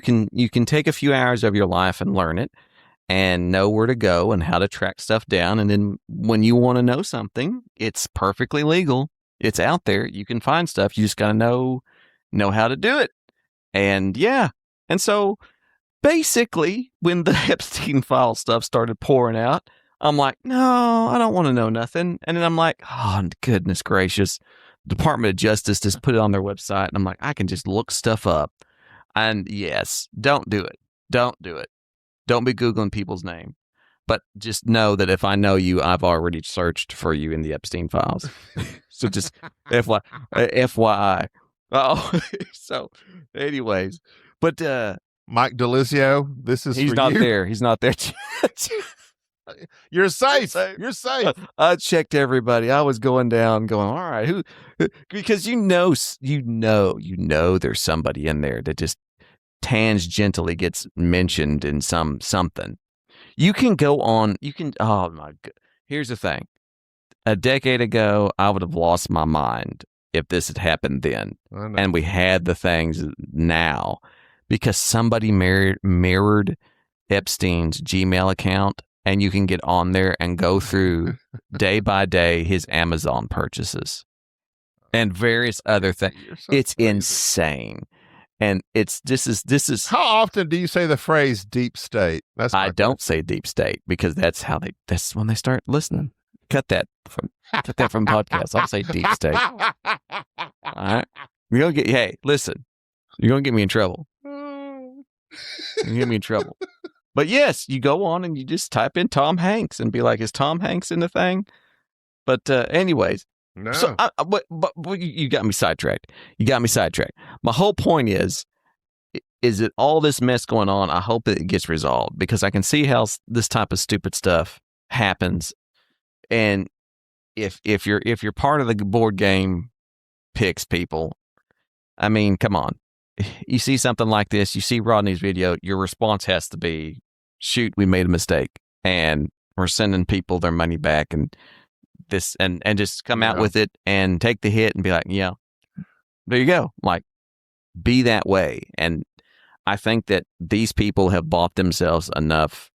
can take a few hours of your life and learn it and know where to go and how to track stuff down. And then when you want to know something, it's perfectly legal. It's out there. You can find stuff. You just got to know how to do it. And yeah. And so basically when the Epstein file stuff started pouring out, I'm like, no, I don't want to know nothing. And then I'm like, oh, goodness gracious. Department of Justice just put it on their website. And I'm like, I can just look stuff up. And yes, don't do it. Don't do it. Don't be Googling people's name. But just know that if I know you, I've already searched for you in the Epstein files. So just FYI. Oh, so anyways. But Mike DeLizio, this is he's for not you. there. He's not there. You're safe. You're safe. I checked everybody. I was going all right, who? Because you know, there's somebody in there that just tangentially gets mentioned in something. You can go on. Oh my God. Here's the thing. A decade ago, I would have lost my mind if this had happened then, and we had the things now, because somebody mirrored Epstein's Gmail account. And you can get on there and go through day by day his Amazon purchases and various other things. It's crazy. Insane. And this is. How often do you say the phrase deep state? I don't say deep state because that's when they start listening. Cut that from podcasts. I'll say deep state. All right. Hey, listen, you're going to get me in trouble. You're going to get me in trouble. But yes, you go on and you just type in Tom Hanks and be like, is Tom Hanks in the thing? But anyways, no. So but you got me sidetracked. My whole point is it all this mess going on? I hope that it gets resolved because I can see how this type of stupid stuff happens. And if you're part of the board game picks people, I mean, come on. You see something like this, you see Rodney's video, your response has to be, shoot, we made a mistake and we're sending people their money back and this and just come out with it and take the hit and be like, yeah, there you go. Like, be that way. And I think that these people have bought themselves enough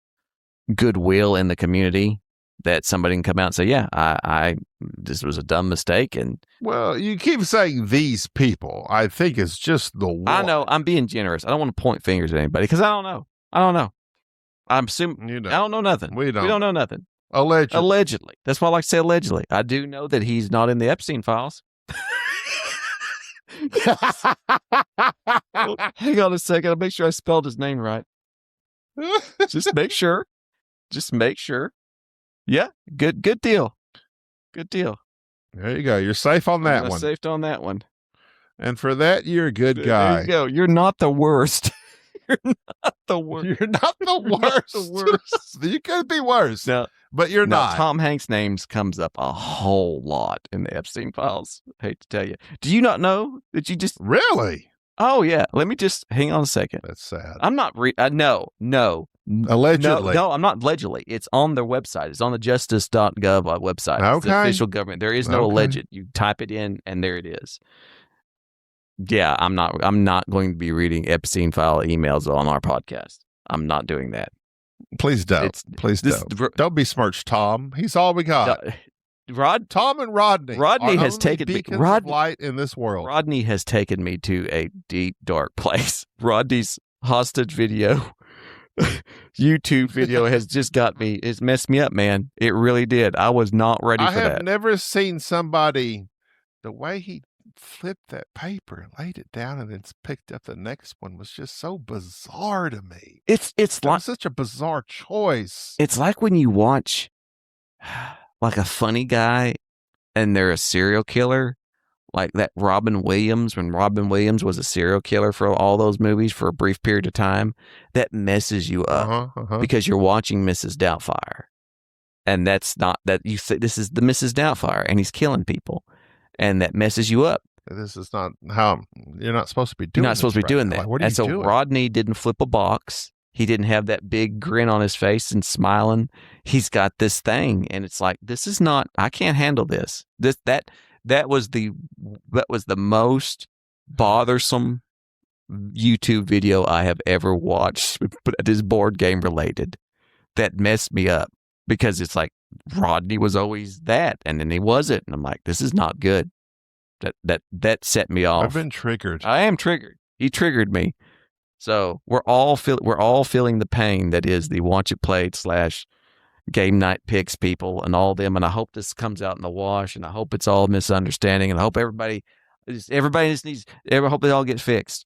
goodwill in the community that somebody can come out and say, yeah, I this was a dumb mistake. And well, you keep saying these people. I think it's just the one. I know I'm being generous. I don't want to point fingers at anybody because I don't know. I'm assuming I don't know nothing. We don't know nothing. Allegedly. That's why I like to say allegedly. I do know that he's not in the Epstein files. Hang on a second. I'll make sure I spelled his name right. Just make sure. Yeah, good deal. Good deal. There you go. You're safe on that one. Safe on that one. And for that, you're a good guy. There you go. You're not the worst. You're not the worst. You could be worse. No, but you're not. Tom Hanks' names comes up a whole lot in the Epstein files. I hate to tell you. Do you not know that you just really? Oh yeah. Let me just hang on a second. That's sad. I'm not. No. Allegedly. No, I'm not allegedly. It's on their website. It's on the justice.gov website. Okay. It's the official government. There is no alleged. You type it in and there it is. Yeah, I'm not going to be reading Epstein file emails on our podcast. I'm not doing that. Please don't. Please don't. Don't besmirch Tom. He's all we got. Tom and Rodney. Rodney has taken me. Of light in this world. Rodney has taken me to a deep, dark place. Rodney's hostage video, YouTube video has just got me. It's messed me up, man. It really did. I was not ready for that. I have never seen somebody the way he flipped that paper and laid it down and then picked up the next one was just so bizarre to me. It's like such a bizarre choice. It's like when you watch like a funny guy and they're a serial killer, like that Robin Williams, when Robin Williams was a serial killer for all those movies for a brief period of time, that messes you up because you're watching Mrs. Doubtfire. And that's not that you say this is the Mrs. Doubtfire and he's killing people. And that messes you up. This is not how you're not supposed to be doing. You're not supposed to be doing that. Like, what are you doing? Rodney didn't flip a box. He didn't have that big grin on his face and smiling. He's got this thing, and it's like, this is not. I can't handle this. That was the most bothersome YouTube video I have ever watched, but it is board game related. That messed me up because it's like Rodney was always that, and then he wasn't, and I'm like, this is not good. That set me off. I've been triggered. I am triggered. He triggered me. So we're all feeling the pain that is the Watch It Played / Game Night Picks people and all them. And I hope this comes out in the wash. And I hope it's all misunderstanding. And I hope everybody just needs. I hope they all get fixed.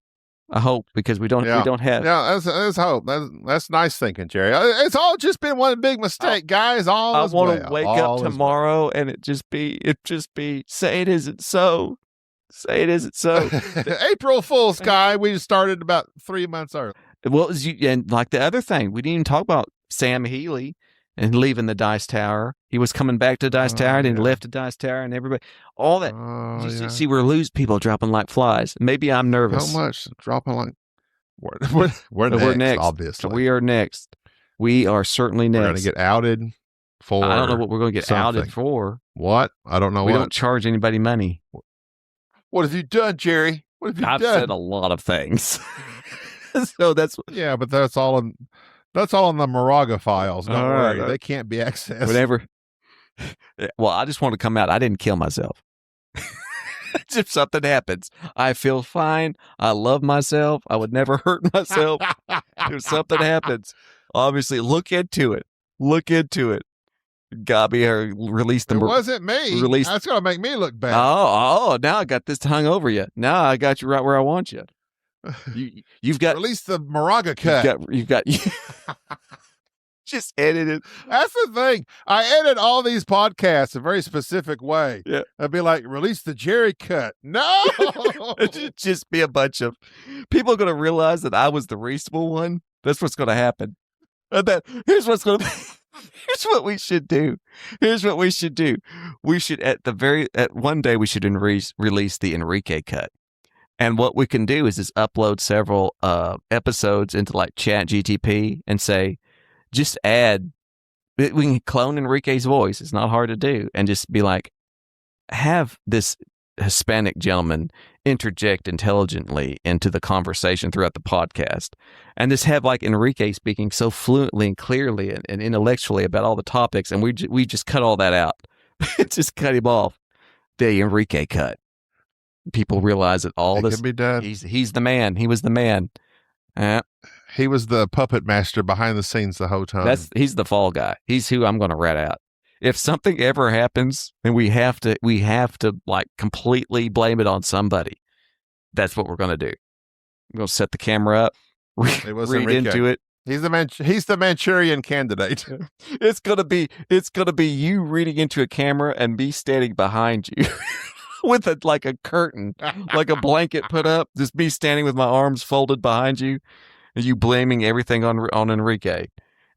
I hope because we don't have. Yeah, that's hope. That's nice thinking, Jerry. It's all just been one big mistake, guys. I want to wake up tomorrow and it just be say it isn't so. Say it isn't so. April Fool's, guy. We started about 3 months early. Well, and like the other thing, we didn't even talk about Sam Healy and leaving the Dice Tower. He was coming back to Dice Tower and he left the Dice Tower and everybody, all that. See, we're losing people dropping like flies. Maybe I'm nervous. How much dropping like? We're next, obviously. So we are next. We are certainly next. We're going to get outed for. I don't know what we're going to get outed for. What? I don't know. We don't charge anybody money. What have you done, Jerry? What have you done? I've said a lot of things. So that's but that's all in the Moraga files. Don't worry, they can't be accessed. Whatever. Well, I just want to come out. I didn't kill myself. If something happens, I feel fine. I love myself. I would never hurt myself. If something happens, obviously, look into it. Gabi released them. It wasn't me. That's going to make me look bad. Oh, now I got this hung over you. Now I got you right where I want you. You've got release the Moraga cut. You've got just edit it. That's the thing. I edit all these podcasts a very specific way. Yeah. I'd be like, release the Jerry cut. No. It'd just be a bunch of people are going to realize that I was the reasonable one. That's what's going to happen. Here's what's going to Here's what we should do. We should at one day we should release the Enrique cut. And what we can do is upload several episodes into like Chat GTP and say, just add, we can clone Enrique's voice. It's not hard to do. And just be like, have this Hispanic gentleman interject intelligently into the conversation throughout the podcast, and just have like Enrique speaking so fluently and clearly and intellectually about all the topics, and we just cut all that out. Just cut him off. The Enrique cut. People realize that all this can be done. He's the man. He was the man. He was the puppet master behind the scenes the whole time. He's the fall guy. He's who I'm going to rat out. If something ever happens, then we have to like completely blame it on somebody. That's what we're going to do. We're going to set the camera up, read into it. He's the Manchurian candidate. It's going to be you reading into a camera and me standing behind you with a curtain, like a blanket put up, just me standing with my arms folded behind you and you blaming everything on Enrique.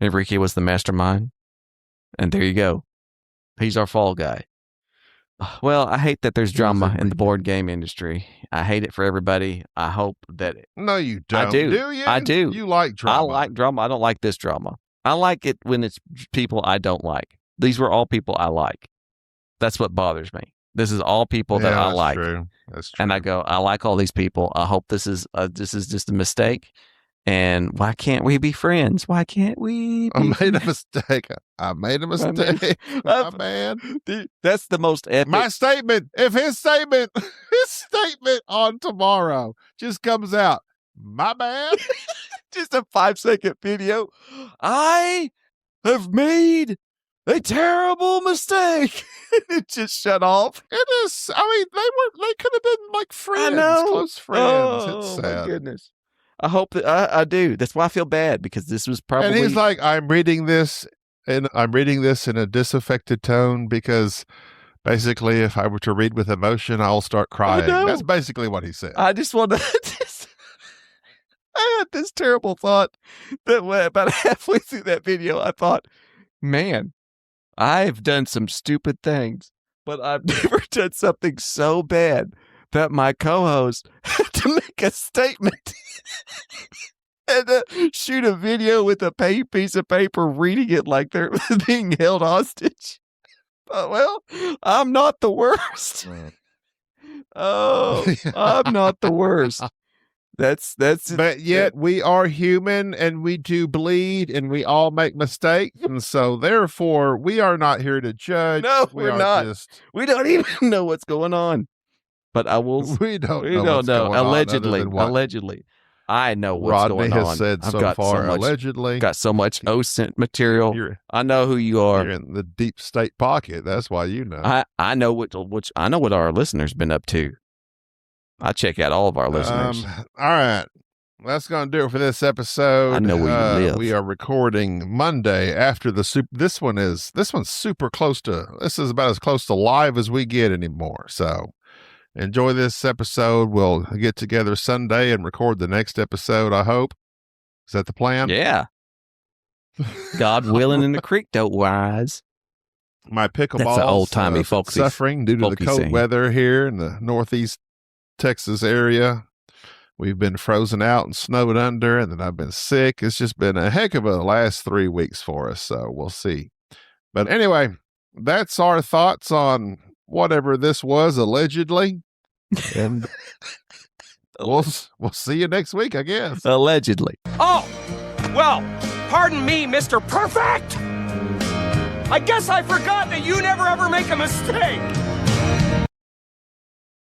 Enrique was the mastermind. And there you go. He's our fall guy. Well, I hate that there's drama in the board game industry. I hate it for everybody. I hope that... No, you don't. I do. Do you? I do. You like drama. I like drama. I don't like this drama. I like it when it's people I don't like. These were all people I like. That's what bothers me. This is all people that I like. True. That's true. And I go, I like all these people. I hope this is just a mistake. And why can't we be friends? Why can't we? I made a mistake. I made a mistake. My man. Dude, that's the most epic. My statement. If his statement on tomorrow just comes out, my bad. Just a 5-second video. I have made a terrible mistake. It just shut off. It is. I mean, they could have been like friends, close friends. Oh, It's sad. My goodness. I hope that I do. That's why I feel bad, because this was probably. And he's like, I'm reading this in a disaffected tone because basically, if I were to read with emotion, I'll start crying. That's basically what he said. I just want to. I had this terrible thought that about halfway through that video, I thought, man, I've done some stupid things, but I've never done something so bad that my co-host had to make a statement and shoot a video with a piece of paper reading it like they're being held hostage. But, well, I'm not the worst. Oh, I'm not the worst. That's. But yet we are human and we do bleed and we all make mistakes. And so therefore we are not here to judge. No, we're not. We don't even know what's going on. But I will. We don't know. Allegedly. I know what's Rodney going on. has said so far, allegedly. Got so much OSINT material. I know who you are. You're in the deep state pocket. That's why you know. I know I know what our listeners been up to. I check out all of our listeners. All right. That's going to do it for this episode. I know where you live. We are recording Monday after this one's super close to, this is about as close to live as we get anymore. So enjoy this episode. We'll get together Sunday and record the next episode, I hope. Is that the plan? Yeah. God willing and the creek don't rise. My pickleball. That's an old-timey folksy suffering due to the cold weather here in the northeast Texas area. We've been frozen out and snowed under, and then I've been sick. It's just been a heck of a last 3 weeks for us, so we'll see. But anyway, that's our thoughts on whatever this was, allegedly. And we'll see you next week, I guess. Allegedly. Oh, well, pardon me, Mr. Perfect. I guess I forgot that you never ever make a mistake.